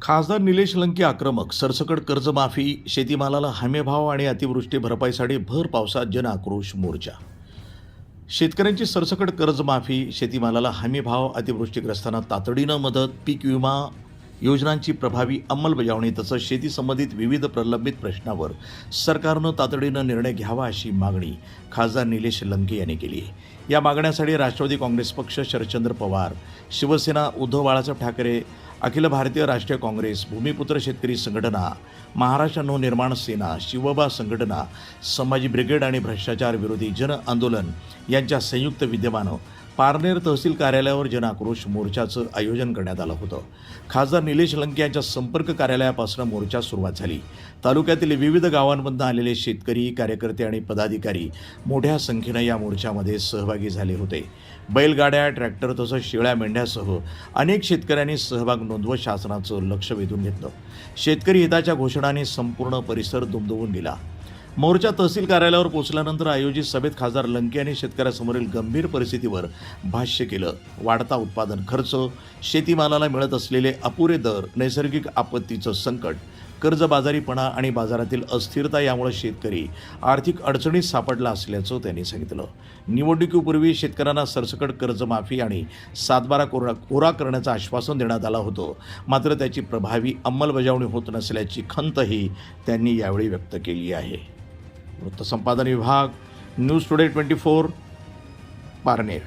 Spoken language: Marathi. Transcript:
खासदार निलेश लंके आक्रमक. सरसकट कर्जमाफी, शेतीमालाला हमीभाव आणि अतिवृष्टी भरपाईसाठी भर पावसात जनआक्रोश मोर्चा. शेतकऱ्यांची सरसकट कर्जमाफी, शेतीमालाला हमीभाव, अतिवृष्टीग्रस्तांना तातडीनं मदत, पीक विमा योजनांची प्रभावी अंमलबजावणी तसंच शेती संबंधित विविध प्रलंबित प्रश्नावर सरकारनं तातडीनं निर्णय घ्यावा अशी मागणी खासदार निलेश लंके यांनी केली आहे. या मागण्यासाठी राष्ट्रवादी काँग्रेस पक्ष, शरदचंद्र पवार, शिवसेना, उद्धव बाळासाहेब ठाकरे, अखिल भारतीय राष्ट्रीय काँग्रेस, भूमिपुत्र शेतकरी संघटना, महाराष्ट्र नवनिर्माण सेना, शिवबा संघटना, संभाजी ब्रिगेड आणि भ्रष्टाचार विरोधी जन आंदोलन यांच्या संयुक्त विद्यमानं पारनेर तहसील कार्यालयावर जनआक्रोश मोर्चाचं आयोजन करण्यात आलं होतं. खासदार निलेश लंके यांच्या संपर्क कार्यालयापासून मोर्चा सुरुवात झाली. तालुक्यातील विविध गावांमधून आलेले शेतकरी, कार्यकर्ते आणि पदाधिकारी मोठ्या संख्येनं या मोर्चामध्ये सहभागी झाले होते. बैलगाड्या, ट्रॅक्टर तसंच शेळ्या मेंढ्यासह अनेक शेतकऱ्यांनी सहभाग नोंदवत शासनाचं लक्ष वेधून घेतलं. शेतकरी हिताच्या घोषणांनी संपूर्ण परिसर दुमदुमून गेला. मोर्चा तहसील कार्यालयावर पोहोचल्यानंतर आयोजित सभेत खासदार लंके यांनी शेतकऱ्यासमोरील गंभीर परिस्थितीवर भाष्य केलं. वाढता उत्पादन खर्च, शेतीमालाला मिळत असलेले अपुरे दर, नैसर्गिक आपत्तीचं संकट, कर्जबाजारीपणा आणि बाजारातील अस्थिरता यामुळे शेतकरी आर्थिक अडचणीत सापडला असल्याचं त्यांनी सांगितलं. निवडणुकीपूर्वी शेतकऱ्यांना सरसकट कर्जमाफी आणि 7/12 कोरा करण्याचं आश्वासन देण्यात आलं होतं, मात्र त्याची प्रभावी अंमलबजावणी होत नसल्याची खंतही त्यांनी यावेळी व्यक्त केली आहे. वृत्तसंपादन विभाग, न्यूज टुडे 24, पारनेर.